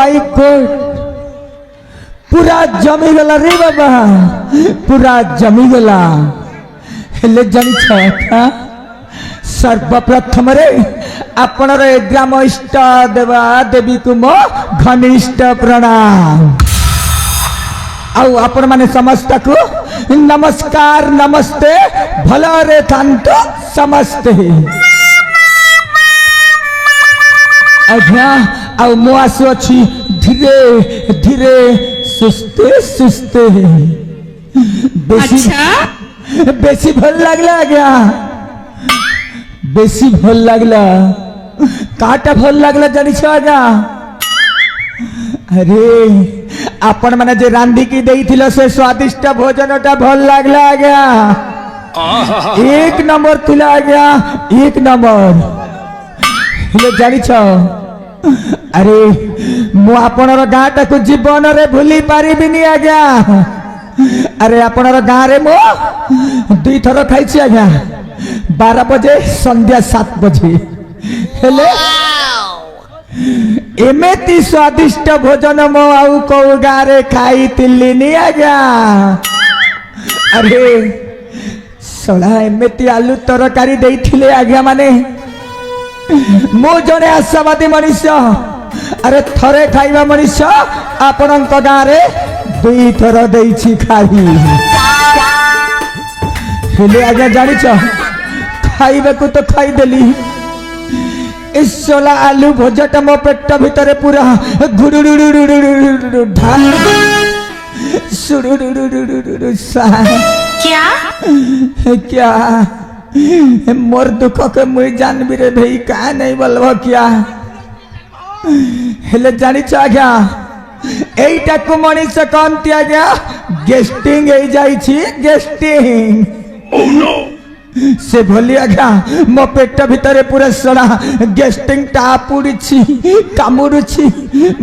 my God पूरा जमी गला रे बाबा पूरा जमी गला हेले जानिछ का सर्वप्रथम रे आपनर ग्राम इष्ट देवा देवी को मो घनिष्ठ प्रणाम आउ आपण माने समस्त को नमस्कार नमस्ते भलो रे थांतो समस्ते आज्ञा आउ मो आसु अछि धीरे धीरे सुस्ते सुस्ते बेसी बेसी भल लागला आज्ञा बेसी भल लागला काटा भल लागला जानि छ आज्ञा अरे आपण माने जे रांधी की देइथिलो से स्वादिष्ट भोजनटा भल लागला आज्ञा एक नंबर थिला आज्ञा एक नंबर हेले जानि छ अरे मु आपनर गाँटा को जीवन रे भूली पारिबिनी आज्ञा अरे आपनर गाँ रे मो दुई थर खाइछि आज्ञा 12 बजे संध्या 7 बजे हेले एमेती स्वादिष्ट भोजन मो आउ को गाँ रे खाई तिल्लिनी आज्ञा अरे सला एमेती आलू तरकारी देइथिले आज्ञा माने मो जने आशावादी मनुष्य अरे थरे खाइबा मनुष्य आपनक गाँ रे दुई थर देइछि खाई हेले आज्ञा जानि छ खाइबा को तो खाई देली इसला आलू भोजटा मो पेट भीतर पूरा घुडुडुडुडुडुडु ढा सुडुडुडुडुडु सा क्या क्या मोर दुख के मुई जानबी रे भाई का नहीं बोलबो क्या हेले जानि छ आज्ञा एइटा को मनीष कहंती आज्ञा गेस्टिंग हे जाई छी गेस्टिंग ओह नो से भली आज्ञा मो पेट भीतर पूरा सड़ा गेस्टिंग टा पुड़ी कामुड़ी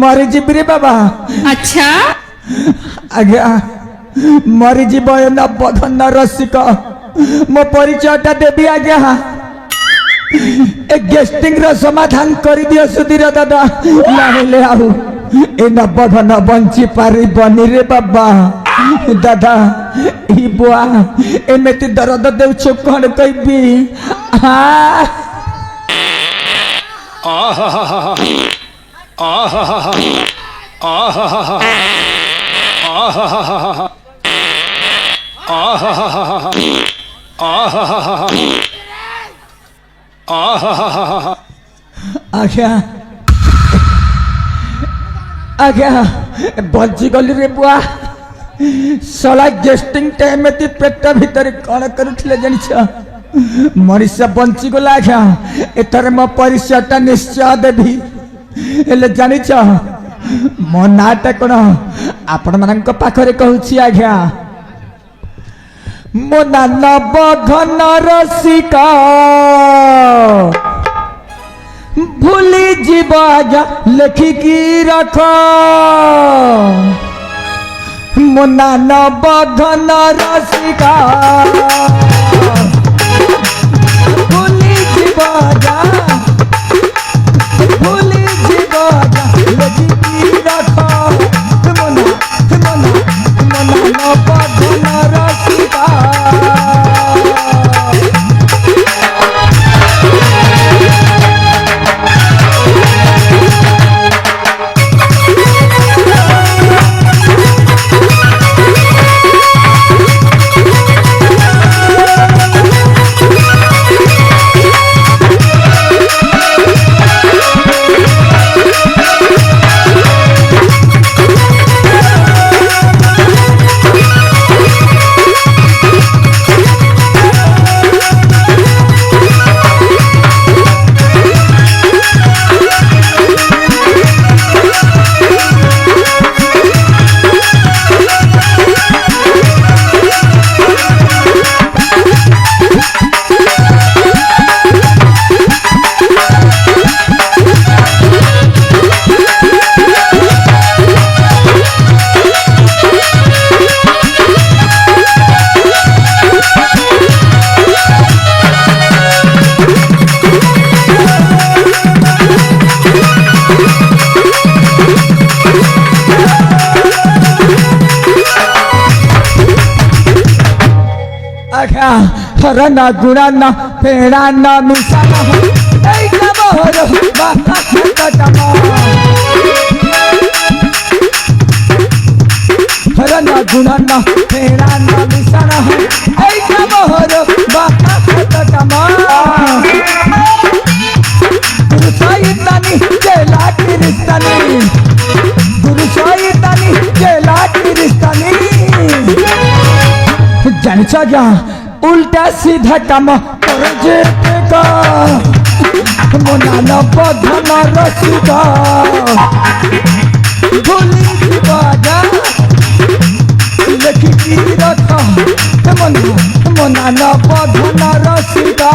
मरी जीव रे बाबा अच्छा आज्ञा मरी जीव नवधन रसिक मो परिचयटा देवी आज्ञा ए गेस्टिंग रो समाधान कर दियो सुधीर दादा लाहिले आउ ए नवधन बंची पारी बनी रे बाबा दादा ई बुआ एमेती दर्द देउछु कोन कहबी आज्ञा आज्ञा बंची गली रे बुआ सला गेस्टिंग टाइम में पेट भीतर कौन करुले जानि छ मनुष्य बंची गला आज्ञा एथर मो परिचयटा निश्चय देवी हेले जानि छ मो नाटा कोन आपण मानक पाखरे कहूछि आज्ञा मो ना नवघन रसिका भूली जीव आज्ञा लेखिकी रख मुन्ना नवघन रसिका भूली जीव आज्ञा भूली जीव आज्ञा लेखिकी रख मुन्ना मुन्ना मुन्ना नवघन रसिका आज्ञा हरण गुणन फेरान मिशन एइटा मोर बाखटम हरण गुणन फेरान मिशन एइटा मोर बाखटम गुरु सैतानी चेला किरिस्तानी गुरु सैतानी चेला किरिस्तानी जानिछ क्या उल्टा सीधा काम कर जेतेगा मोना बधन रसिका भूली बाजा लेखी रख मोना बधन रसिका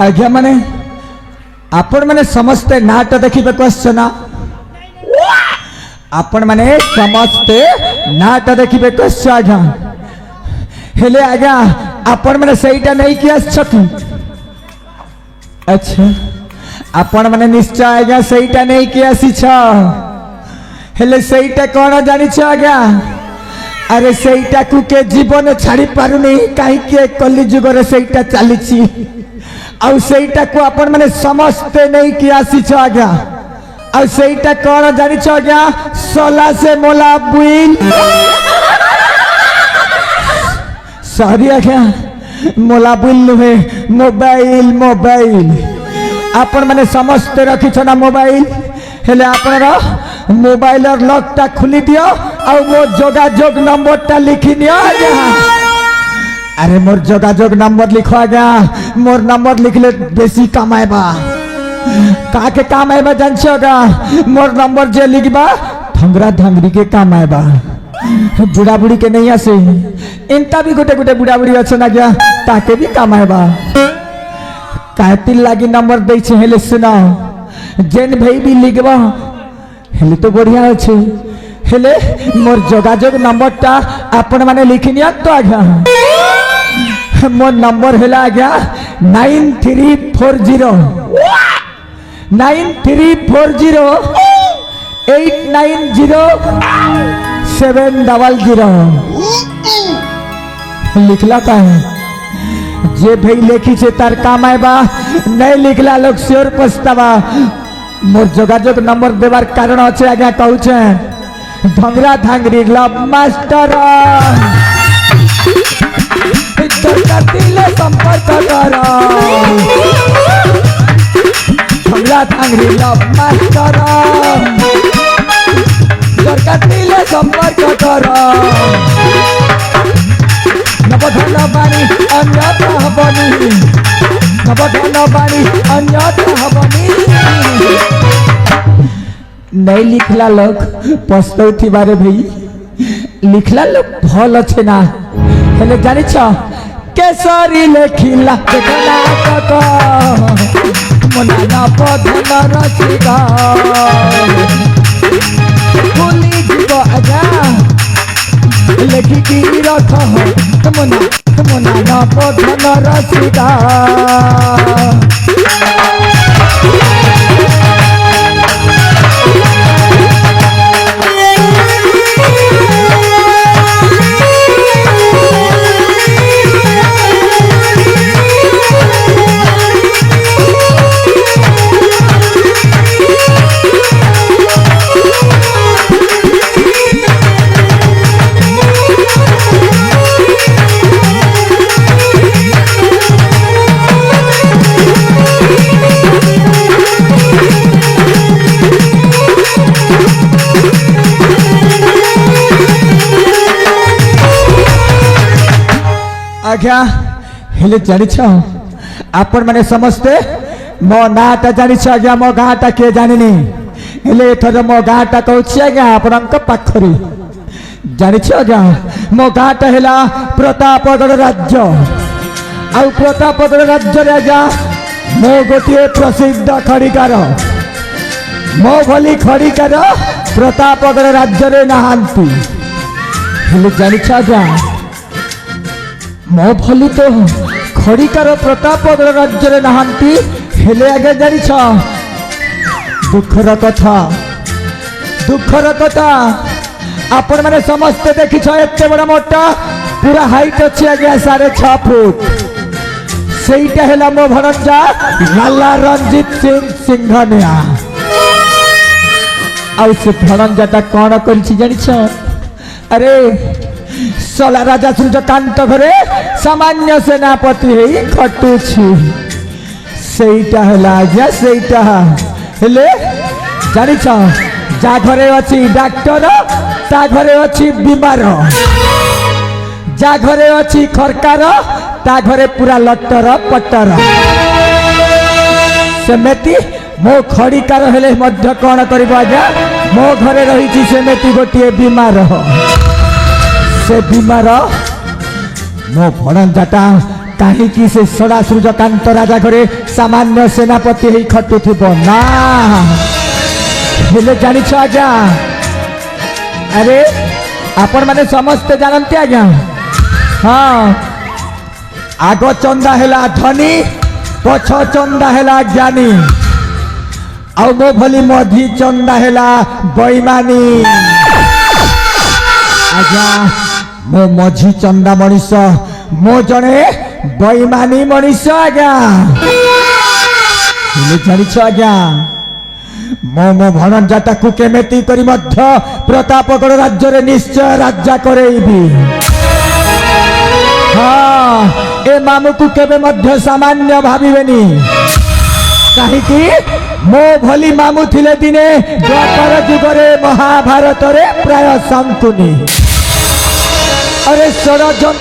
आज्ञा माने आपण माने समस्ते नाट देखिबे क्वेश्चन आपण माने समस्ते नाट देखिबे क्वेश्चन आज्ञा हेले आज्ञा आपण माने सेइटा नहीं कि आछथि अच्छा आपण माने निश्चय आज्ञा सेइटा नहीं कि आसीछ हेले सेइटा कोन जानि छ आज्ञा अरे सेइटा कु के जीवन छाड़ी पारुनी काहे के कली जुग रे सेइटा चलीछि आउ सेइटा को आपण माने समस्ते नहीं कि आसीछ आज्ञा आउ सेइटा कोन जानि छ आज्ञा सोला से मोला बुइल सॉरी आज्ञा मोला बुइल नुहे मोबाइल मोबाइल आपण माने समस्ते रखि छ ना मोबाइल हेले आपण मोबाइल और लॉक टा खुली दियो आउ मो जोगाजोग नंबर टा लिखि दियो आज्ञा अरे मोर जोगाजोग नंबर लिखो आज्ञा मोर नंबर लिखले बेसी कमाएबा काके कमाएबा जानछोगा मोर नंबर जे लिखबा ठंगरा ढंगरी के कमाएबा बुढ़ा बुढ़ी के नहीं आसे इनता भी गोटे गोटे बुढ़ा बुढ़ी अच्छा ना क्या ताके भी कमाएबा कातिल लागी नंबर दे छे हेले सुना जेन भाई भी लिखबा हेले तो बढ़िया अच्छे हेले मोर जोगाजोग नंबर टा आपण माने लिखिनिया तो आज्ञा मोर नंबर है आज्ञा 9340 890 लिखला का है जे भाई लेखी छे तार काम आएबा नहीं लिखला लोग श्योर पछतावा मोर जोगाजोग नंबर देवार कारण अच्छे आज्ञा कहू छे ढंगरा ढंगरी लव मास्टर दिले संपर्क करो ढंगरा ढंगरी लव मास्टर दिले संपर्क करो नवधन बाणी अन्यथा हबनी नवधन बाणी अन्यथा हबनी नहीं लिखला लोग पछतौथी बारे भाई लिखला लोग भल अच्छे ना हेले जानी छ केसरी लेखिला देखना कक मना ना पधन रसिका भूली जीव आजा लेखि की रख मना ना पधन रसिका आज्ञा हेले जानिछ आपण माने समस्ते मो नाटा जानिछ आज्ञा मो गाँटा किए जानिनी हेले एथर मो गाँटा कहूँ आज्ञा आपणक पाखरी जानिछ आज्ञा मो गाँटा हेला प्रतापगढ़ राज्य आ प्रतापगढ़ राज्य रे आज्ञा मो गोटे प्रसिद्ध खड़िकार मो भली खड़िकार प्रतापगढ़ राज्य रे नहांती हेले जानिछ आज्ञा मो भली तो खड़िकार प्रतापगढ़ राज्य रे नहांती हेले आगे जानिछ दुखर कथा आपण माने समस्ते देखिछ एते बड़ा मोटा पूरा हाइट अछि आगे 6.5 फुट सेईटा हेला मो भणजा लाला रंजीत सिंह सिंघनिया आउ से भणजाटा कोन करछि जानिछ अरे सला राजा सूर्यकांत घरे सामान्य सेनापति हेई खटुछि सेईटा हेला आज्ञा सेईटा हेले जानिछ जा घरे अछि डॉक्टर ता घरे अछि बीमार जा घरे अछि खरकार ता घरे पूरा लट्टर पट्टर सेमेती मो खड़िकार हेले मध्य कोन करबो आज्ञा मो घरे रहिछि सेमेती गोटिए बीमार से बीमार मो भणजाटा कहीं से सड़ा सूर्यकांत राजा घरे सामान्य सेनापति ही खटुथिबो ना हेले जानिछ आज्ञा अरे आपण माने समस्त जानते आज्ञा हाँ आग चंदा हेला धनी पछ चंदा हेला ज्ञानी आ मो भली मधी चंदा हेला बैमानी आज्ञा मो मझी चंदा मनीष मो जने बैमानी मनीष आज्ञा जानिछ आज्ञा मो मो भणजाटा को केमेती करी मध्य प्रतापगढ़ राज्य रे निश्चय राज्य करेबी हाँ ए मामू को केबे मध्य सामान्य भाविबेनी कहीं मो भली मामू थिले दिने द्वापर जुगरे महाभारत रे प्राय संकुनी अरे षड़यंत्र